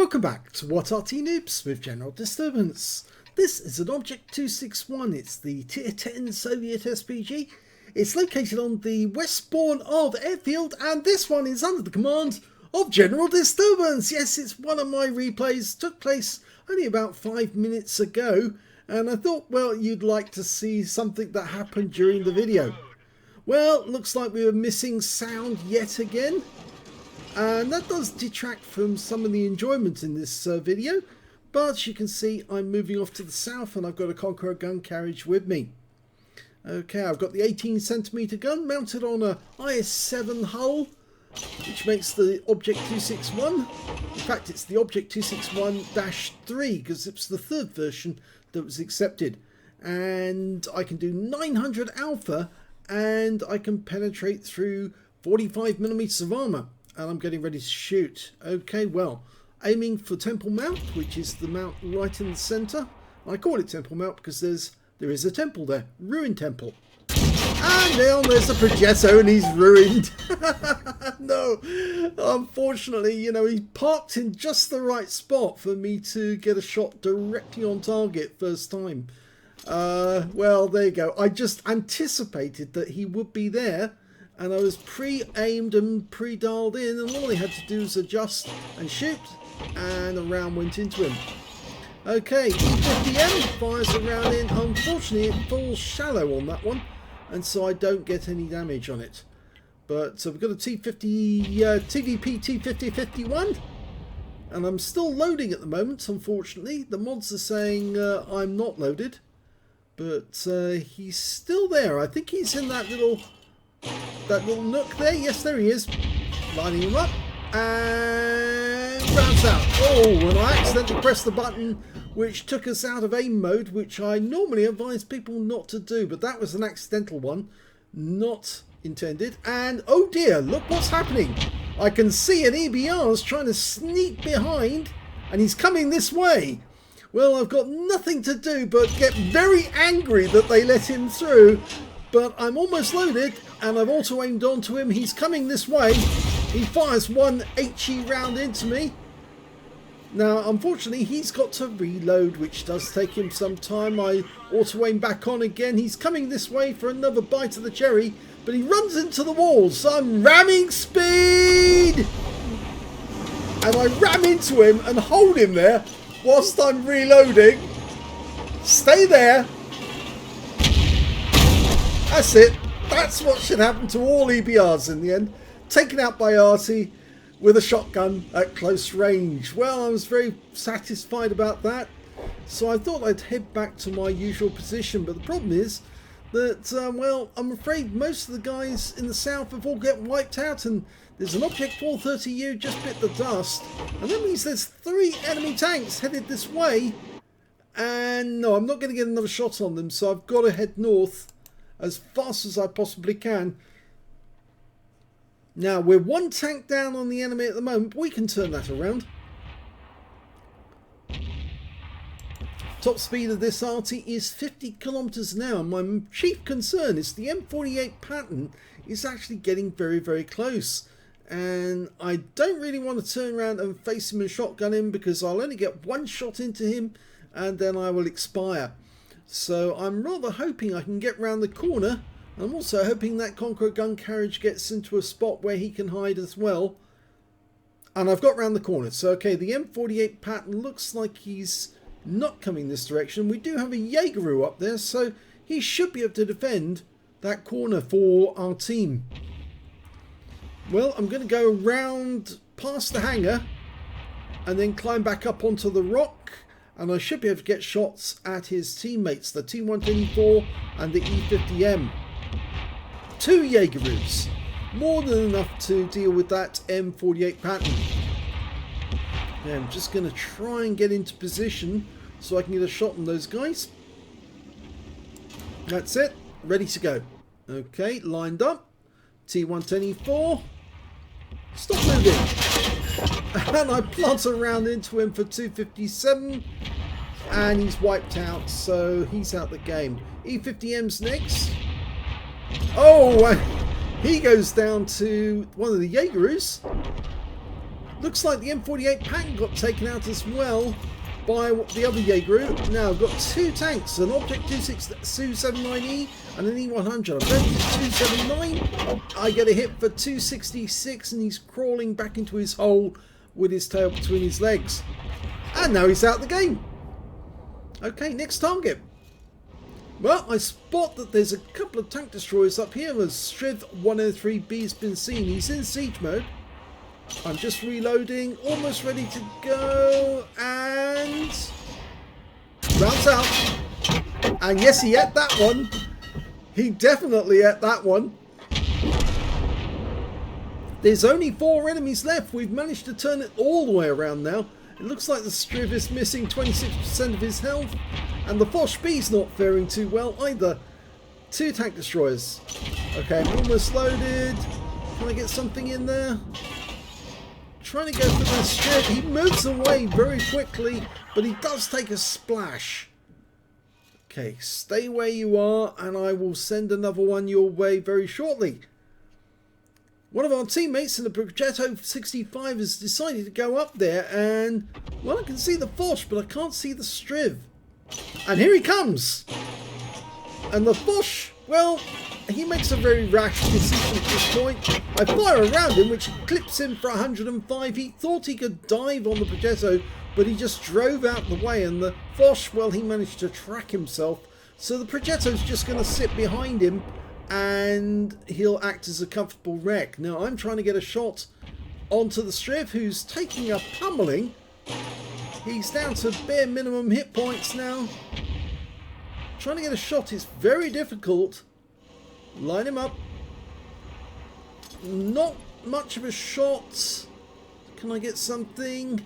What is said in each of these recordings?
Welcome back to What Arty Noobs with General Disturbance. This is an Object 261. It's the Tier 10 Soviet SPG. It's located on the westbourne of Airfield, and this one is under the command of General Disturbance. Yes, it's one of my replays. Took place only about 5 minutes ago, and I thought, well, you'd like to see something that happened during the video. Well, looks like we were missing sound yet again. And that does detract from some of the enjoyment in this video, but you can see I'm moving off to the south and I've got a Conqueror gun carriage with me. Okay, I've got the 18cm gun mounted on a IS-7 hull, which makes the Object 261. In fact, it's the Object 261-3 because it's the third version that was accepted. And I can do 900 alpha and I can penetrate through 45mm of armour. And I'm getting ready to shoot. Okay, well, aiming for Temple Mount, which is the mount right in the centre. I call it Temple Mount because there is a temple there, ruined temple. And there's the Progetto and he's ruined. No, unfortunately, you know, he parked in just the right spot for me to get a shot directly on target first time. Well, there you go. I just anticipated that he would be there. And I was pre-aimed and pre-dialed in, and all he had to do was adjust and shoot, and a round went into him. Okay, E50M fires a round in. Unfortunately, it falls shallow on that one, and so I don't get any damage on it. But we've got a TVP T5051, and I'm still loading at the moment, unfortunately. The mods are saying I'm not loaded, but he's still there. I think he's in that little nook there. Yes, there he is. Lining him up and rounds out. Oh, and I accidentally pressed the button which took us out of aim mode, which I normally advise people not to do, but that was an accidental one, not intended. And oh dear, look what's happening. I can see an EBR is trying to sneak behind and he's coming this way. Well, I've got nothing to do but get very angry that they let him through. But I'm almost loaded and I've auto aimed onto him. He's coming this way. He fires one HE round into me. Now, unfortunately, he's got to reload, which does take him some time. I auto aim back on again. He's coming this way for another bite of the cherry, but he runs into the wall. So I'm ramming speed. And I ram into him and hold him there whilst I'm reloading. Stay there. That's it. That's what should happen to all EBRs in the end. Taken out by Arty with a shotgun at close range. Well, I was very satisfied about that. So I thought I'd head back to my usual position. But the problem is that, well, I'm afraid most of the guys in the south have all get wiped out. And there's an Object 430U just bit the dust. And that means there's 3 enemy tanks headed this way. And no, I'm not going to get another shot on them. So I've got to head north as fast as I possibly can. Now, we're 1 tank down on the enemy at the moment, but we can turn that around. Top speed of this Arty is 50 kilometers an hour. My chief concern is the M48 pattern is actually getting very, very close. And I don't really want to turn around and face him and shotgun him because I'll only get 1 shot into him and then I will expire. So I'm rather hoping I can get round the corner. I'm also hoping that Conqueror gun carriage gets into a spot where he can hide as well. And I've got round the corner. So okay, the M48 pattern looks like he's not coming this direction. We do have a Jaegeru up there, so he should be able to defend that corner for our team. Well, I'm going to go around past the hangar and then climb back up onto the rock. And I should be able to get shots at his teammates, the T124 and the E50M. 2 Jaegerus. More than enough to deal with that M48 pattern. Now I'm just going to try and get into position so I can get a shot on those guys. That's it. Ready to go. Okay, lined up. T124. Stop moving. And I plant around into him for 257 and he's wiped out, so he's out the game. E50M's next. Oh, he goes down to one of the Jaegerus. Looks like the M48 pack got taken out as well by the other Jaeger. Now I've got two tanks, an Object 279E and an E100. I'm going to 279. I get a hit for 266 and he's crawling back into his hole with his tail between his legs. And now he's out of the game. Okay, next target. Well, I spot that there's a couple of tank destroyers up here. As Striv 103B has been seen. He's in siege mode. I'm just reloading, almost ready to go, and rounds out. And yes, he ate that one. He definitely ate that one. There's only 4 enemies left. We've managed to turn it all the way around now. It looks like the Striv is missing 26% of his health, and the Foch B's not faring too well either. 2 tank destroyers. Okay, I'm almost loaded. Can I get something in there? Trying to go for the Striv. He moves away very quickly, but he does take a splash. Okay, stay where you are, and I will send another one your way very shortly. One of our teammates in the Progetto 65 has decided to go up there, and well, I can see the Foch, but I can't see the Striv. And here he comes. And the Foch, well, he makes a very rash decision at this point. I fire around him, which clips him for 105. He thought he could dive on the Progetto, but he just drove out the way. And the Foch, well, he managed to track himself. So the Progetto's just going to sit behind him, and he'll act as a comfortable wreck. Now, I'm trying to get a shot onto the Striv, who's taking a pummeling. He's down to bare minimum hit points now. Trying to get a shot is very difficult. Line him up. Not much of a shot. Can I get something?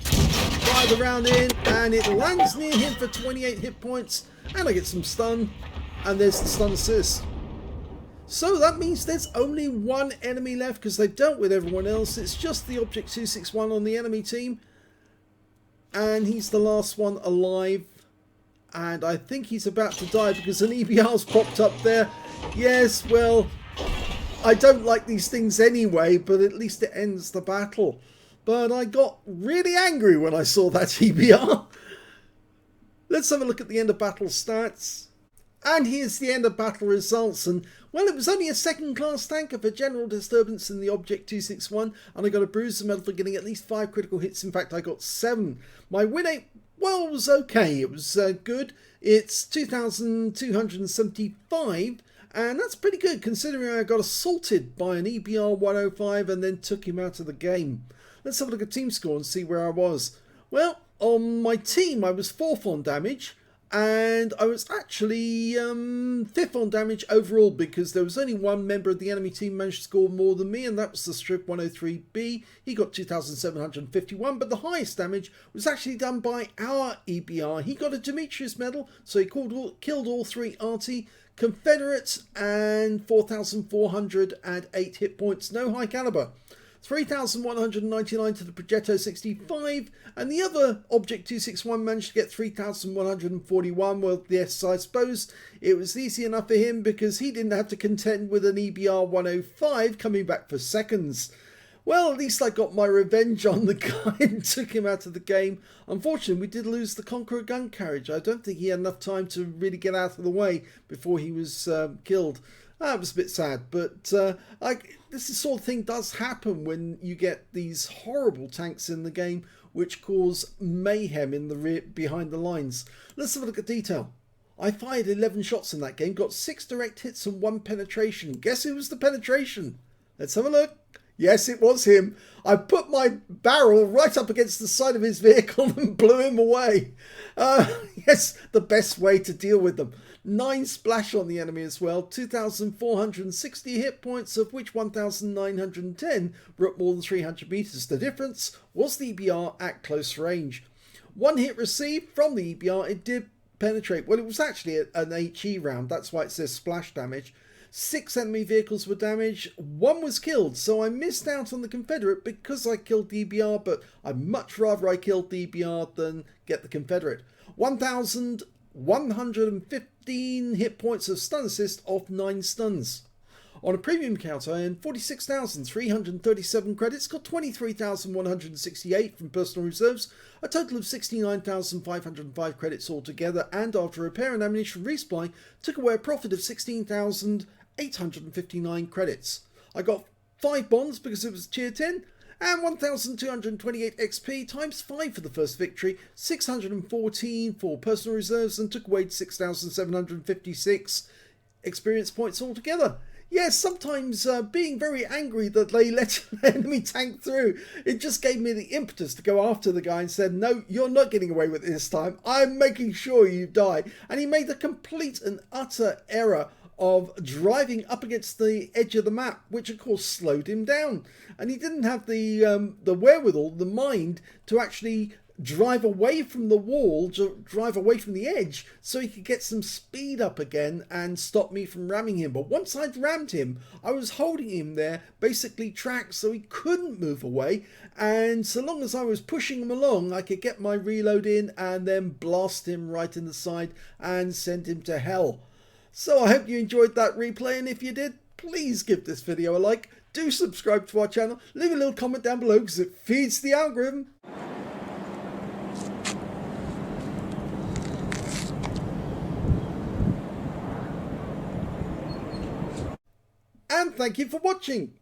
Fire the round in, and it lands near him for 28 hit points. And I get some stun. And there's the stun assist. So that means there's only 1 enemy left because they've dealt with everyone else. It's just the Object 261 on the enemy team. And he's the last one alive. And I think he's about to die because an EBR's popped up there. Yes, well, I don't like these things anyway, but at least it ends the battle. But I got really angry when I saw that EBR. Let's have a look at the end of battle stats. And here's the end of battle results. And, well, it was only a second-class tanker for general disturbance in the Object 261. And I got a bruise medal for getting at least 5 critical hits. In fact, I got 7. My win rate, well, was okay. It was good. It's 2,275. And that's pretty good considering I got assaulted by an EBR 105 and then took him out of the game. Let's have a look at team score and see where I was. Well, on my team I was 4th on damage, and I was actually 5th on damage overall because there was only 1 member of the enemy team managed to score more than me, and that was the Striv 103B. He got 2,751, but the highest damage was actually done by our EBR. He got a Demetrius medal, so he killed all 3 Arty, Confederates, and 4,408 hit points, no high caliber. 3,199 to the Progetto 65, and the other Object 261 managed to get 3,141. Well, yes, I suppose it was easy enough for him because he didn't have to contend with an EBR 105 coming back for seconds. Well, at least I got my revenge on the guy and took him out of the game. Unfortunately, we did lose the Conqueror gun carriage. I don't think he had enough time to really get out of the way before he was killed. That was a bit sad, but this sort of thing does happen when you get these horrible tanks in the game which cause mayhem in the rear, behind the lines. Let's have a look at detail. I fired 11 shots in that game, got 6 direct hits and 1 penetration. Guess who was the penetration? Let's have a look. Yes, it was him. I put my barrel right up against the side of his vehicle and blew him away. Yes, the best way to deal with them. 9 splash on the enemy as well. 2,460 hit points, of which 1,910 were at more than 300 meters. The difference was the EBR at close range. 1 hit received from the EBR. It did penetrate. Well, it was actually an HE round. That's why it says splash damage. 6 enemy vehicles were damaged, 1 was killed, so I missed out on the Confederate because I killed the EBR, but I'd much rather I killed the EBR than get the Confederate. 1,115 hit points of stun assist off 9 stuns. On a premium account, I earned 46,337 credits, got 23,168 from personal reserves, a total of 69,505 credits altogether, and after repair and ammunition resupply, took away a profit of 16,859 credits. I got 5 bonds because it was tier 10, and 1,228 XP times 5 for the first victory, 614 for personal reserves, and took away 6,756 experience points altogether. Yes, sometimes being very angry that they let the enemy tank through, it just gave me the impetus to go after the guy and said, no, you're not getting away with it this time. I'm making sure you die. And he made the complete and utter error of driving up against the edge of the map, which of course slowed him down. And he didn't have the wherewithal, the mind, to actually drive away from the wall, drive away from the edge, so he could get some speed up again and stop me from ramming him. But once I'd rammed him, I was holding him there, basically tracked, so he couldn't move away. And so long as I was pushing him along, I could get my reload in and then blast him right in the side and send him to hell. So I hope you enjoyed that replay, and if you did, please give this video a like, do subscribe to our channel, leave a little comment down below because it feeds the algorithm. And thank you for watching.